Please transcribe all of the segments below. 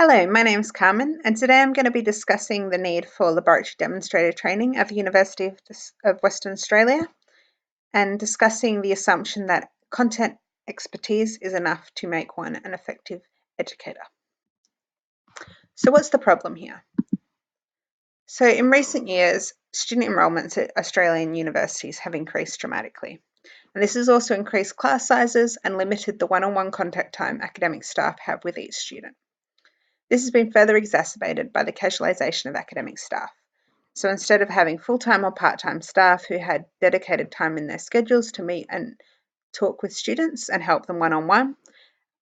Hello, my name is Carmen, and today I'm going to be discussing the need for laboratory demonstrator training at the University of Western Australia and discussing the assumption that content expertise is enough to make one an effective educator. So what's the problem here? So in recent years, student enrolments at Australian universities have increased dramatically. And this has also increased class sizes and limited the one-on-one contact time academic staff have with each student. This has been further exacerbated by the casualisation of academic staff. So instead of having full-time or part-time staff who had dedicated time in their schedules to meet and talk with students and help them one-on-one,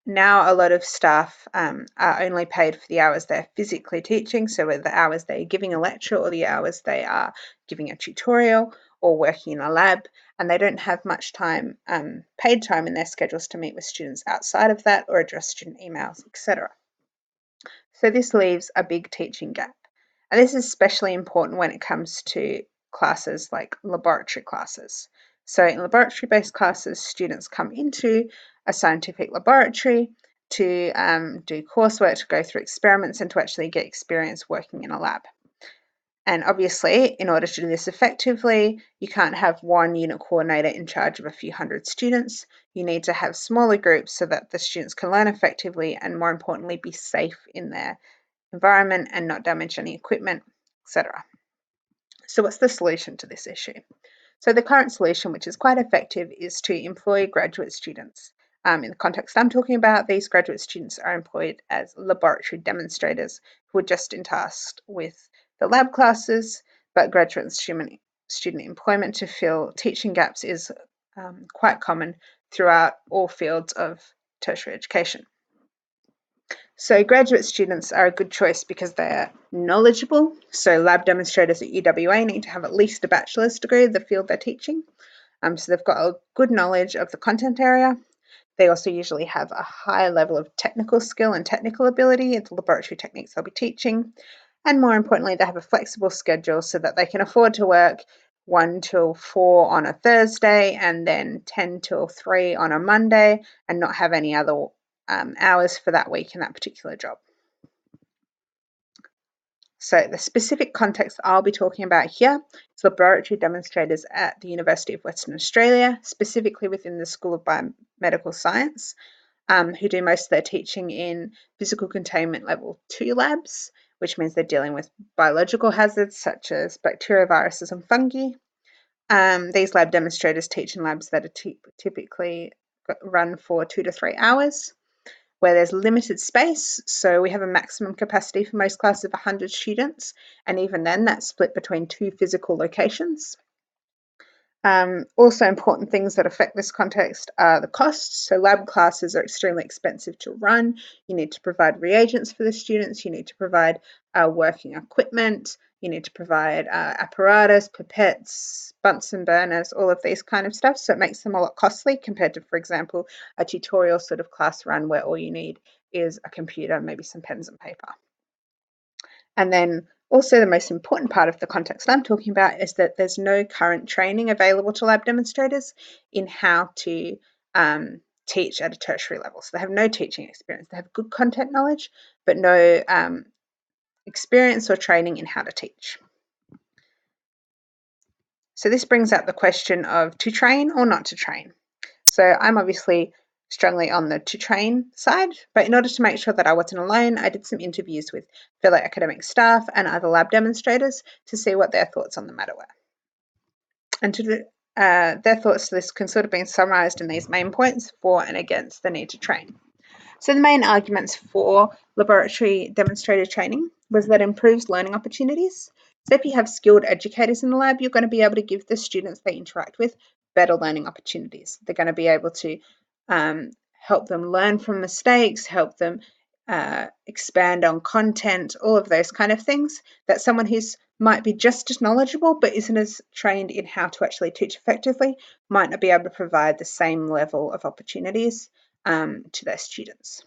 now a lot of staff are only paid for the hours they're physically teaching, so whether the hours they're giving a lecture or the hours they are giving a tutorial or working in a lab, and they don't have much time, paid time in their schedules to meet with students outside of that or address student emails, etc. So this leaves a big teaching gap. And this is especially important when it comes to classes like laboratory classes. So in laboratory-based classes, students come into a scientific laboratory to do coursework, to go through experiments, and to actually get experience working in a lab. And obviously, in order to do this effectively, you can't have one unit coordinator in charge of a few hundred students. You need to have smaller groups so that the students can learn effectively and, more importantly, be safe in their environment and not damage any equipment, etc. So what's the solution to this issue? So the current solution, which is quite effective, is to employ graduate students. In the context I'm talking about, these graduate students are employed as laboratory demonstrators who are just tasked with the lab classes, but graduate student employment to fill teaching gaps is quite common throughout all fields of tertiary education. So graduate students are a good choice because they're knowledgeable. So lab demonstrators at UWA need to have at least a bachelor's degree in the field they're teaching. So they've got a good knowledge of the content area. They also usually have a high level of technical skill and technical ability in the laboratory techniques they'll be teaching. And more importantly, they have a flexible schedule so that they can afford to work 1 till 4 on a Thursday and then 10 till 3 on a Monday and not have any other hours for that week in that particular job. So the specific context I'll be talking about here is laboratory demonstrators at the University of Western Australia, specifically within the School of Biomedical Science, who do most of their teaching in physical containment level 2 labs, which means they're dealing with biological hazards such as bacteria, viruses, and fungi. These lab demonstrators teach in labs that are typically run for 2 to 3 hours, where there's limited space. So we have a maximum capacity for most classes of 100 students, and even then that's split between 2 physical locations. Also important things that affect this context are the costs. So lab classes are extremely expensive to run. You need to provide reagents for the students. You need to provide working equipment. You need to provide apparatus, pipettes, Bunsen burners, all of these kind of stuff. So it makes them a lot costly compared to, for example, a tutorial sort of class run where all you need is a computer, maybe some pens and paper. And then also the most important part of the context I'm talking about is that there's no current training available to lab demonstrators in how to teach at a tertiary level. So they have no teaching experience. They have good content knowledge, but no experience or training in how to teach. So this brings up the question of to train or not to train. So I'm obviously strongly on the to train side, but in order to make sure that I wasn't alone, I did some interviews with fellow academic staff and other lab demonstrators to see what their thoughts on the matter were. And their thoughts to this can sort of be summarised in these main points for and against the need to train. So the main arguments for laboratory demonstrator training was that it improves learning opportunities. So if you have skilled educators in the lab, you're going to be able to give the students they interact with better learning opportunities. They're going to be able to help them learn from mistakes, help them expand on content, all of those kind of things that someone who's might be just as knowledgeable but isn't as trained in how to actually teach effectively might not be able to provide the same level of opportunities to their students.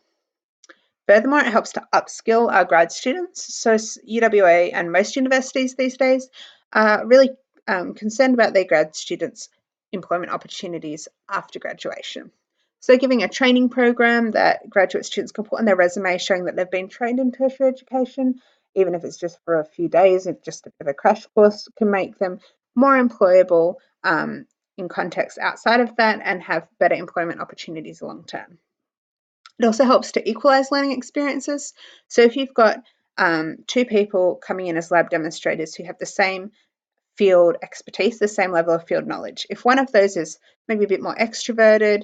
Furthermore, it helps to upskill our grad students. So UWA and most universities these days are really concerned about their grad students' employment opportunities after graduation. So giving a training program that graduate students can put on their resume showing that they've been trained in tertiary education, even if it's just for a few days, if just a bit of a crash course, can make them more employable in context outside of that and have better employment opportunities long term. It also helps to equalize learning experiences. So if you've got two people coming in as lab demonstrators who have the same field expertise, the same level of field knowledge. If one of those is maybe a bit more extroverted,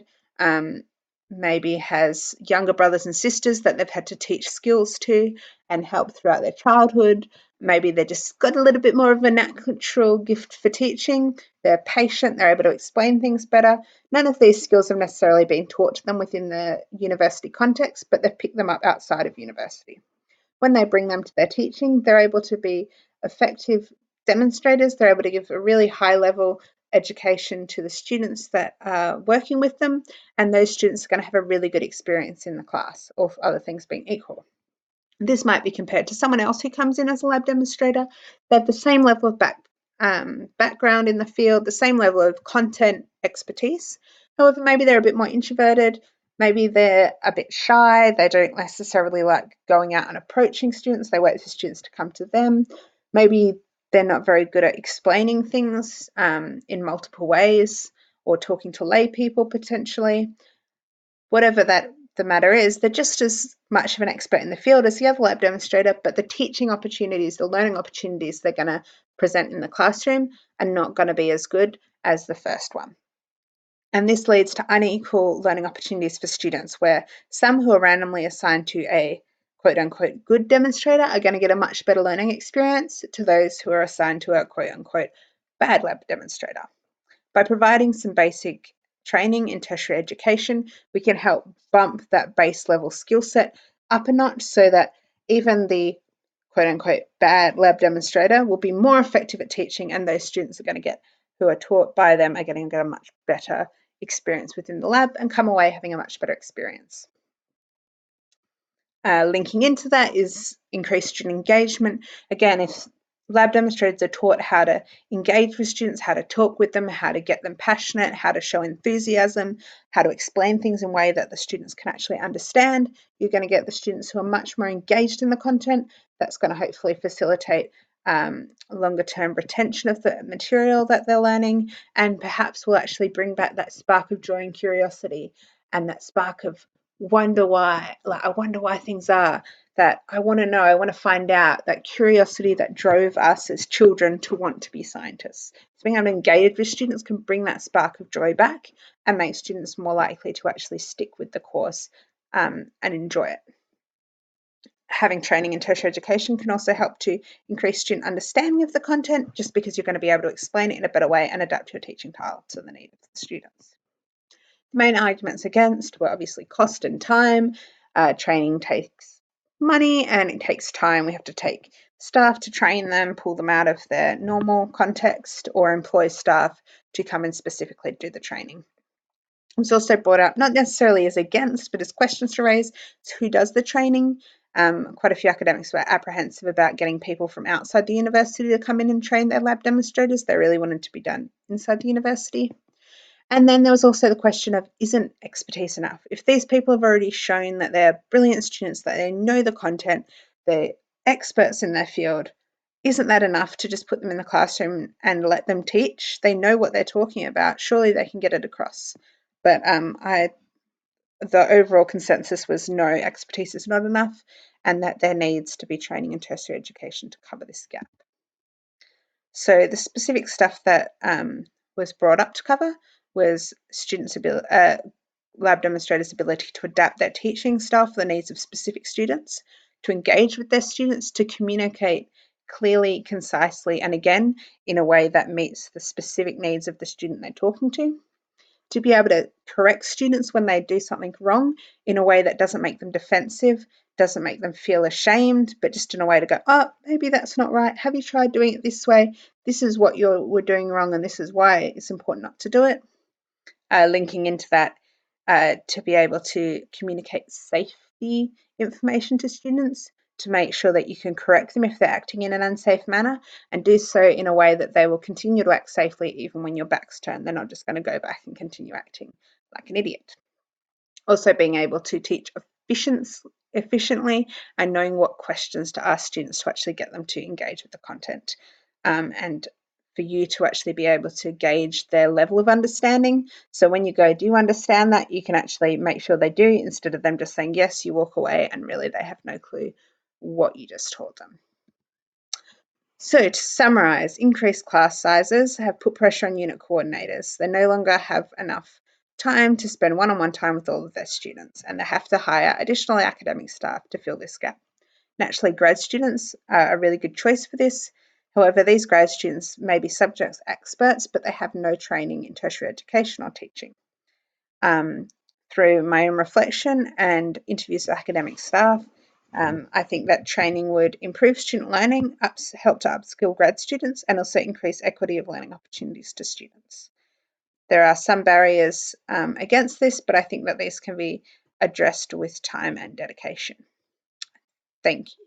maybe has younger brothers and sisters that they've had to teach skills to and help throughout their childhood, maybe they just got a little bit more of a natural gift for teaching, they're patient, they're able to explain things better. None of these skills have necessarily been taught to them within the university context, but they've picked them up outside of university. When they bring them to their teaching, they're able to be effective demonstrators. They're able to give a really high level education to the students that are working with them, and those students are going to have a really good experience in the class, all other things being equal. This might be compared to someone else who comes in as a lab demonstrator. They have the same level of background in the field, the same level of content expertise. However, maybe they're a bit more introverted, maybe they're a bit shy, they don't necessarily like going out and approaching students, they wait for students to come to them. Maybe they're not very good at explaining things in multiple ways or talking to lay people potentially. Whatever that the matter is, they're just as much of an expert in the field as the other lab demonstrator, but the teaching opportunities, the learning opportunities they're going to present in the classroom are not going to be as good as the first one. And this leads to unequal learning opportunities for students, where some who are randomly assigned to a quote unquote good demonstrator are going to get a much better learning experience to those who are assigned to a quote unquote bad lab demonstrator. By providing some basic training in tertiary education, we can help bump that base level skill set up a notch so that even the quote unquote bad lab demonstrator will be more effective at teaching, and those students are going to get who are taught by them are going to get a much better experience within the lab and come away having a much better experience. Linking into that is increased student engagement. Again, if lab demonstrators are taught how to engage with students, how to talk with them, how to get them passionate, how to show enthusiasm, how to explain things in a way that the students can actually understand, you're going to get the students who are much more engaged in the content. That's going to hopefully facilitate longer term retention of the material that they're learning, and perhaps will actually bring back that spark of joy and curiosity and that spark of wonder why, like I wonder why things are, that I want to know, I want to find out, that curiosity that drove us as children to want to be scientists. So being able to engage with students can bring that spark of joy back and make students more likely to actually stick with the course and enjoy it. Having training in tertiary education can also help to increase student understanding of the content, just because you're going to be able to explain it in a better way and adapt your teaching style to the needs of the students. The main arguments against were obviously cost and time. Training takes money and it takes time. We have to take staff to train them, pull them out of their normal context, or employ staff to come and specifically do the training. It was also brought up, not necessarily as against, but as questions to raise. So who does the training? Quite a few academics were apprehensive about getting people from outside the university to come in and train their lab demonstrators. They really wanted to be done inside the university. And then there was also the question of, isn't expertise enough? If these people have already shown that they're brilliant students, that they know the content, they're experts in their field, isn't that enough to just put them in the classroom and let them teach? They know what they're talking about. Surely they can get it across. But the overall consensus was no, expertise is not enough, and that there needs to be training in tertiary education to cover this gap. So the specific stuff that was brought up to cover was students' lab demonstrators' ability to adapt their teaching style for the needs of specific students, to engage with their students, to communicate clearly, concisely, and again, in a way that meets the specific needs of the student they're talking to be able to correct students when they do something wrong in a way that doesn't make them defensive, doesn't make them feel ashamed, but just in a way to go, oh, maybe that's not right. Have you tried doing it this way? This is what we're doing wrong, and this is why it's important not to do it. Linking into that, to be able to communicate safety information to students, to make sure that you can correct them if they're acting in an unsafe manner, and do so in a way that they will continue to act safely even when your back's turned. They're not just going to go back and continue acting like an idiot. Also being able to teach efficiently and knowing what questions to ask students to actually get them to engage with the content. And for you to actually be able to gauge their level of understanding. So when you go, do you understand that? You can actually make sure they do, instead of them just saying yes, you walk away and really they have no clue what you just told them. So to summarise, increased class sizes have put pressure on unit coordinators. They no longer have enough time to spend one-on-one time with all of their students, and they have to hire additional academic staff to fill this gap. Naturally, grad students are a really good choice for this. However, these grad students may be subject experts, but they have no training in tertiary education or teaching. Through my own reflection and interviews with academic staff, I think that training would improve student learning, help to upskill grad students, and also increase equity of learning opportunities to students. There are some barriers against this, but I think that these can be addressed with time and dedication. Thank you.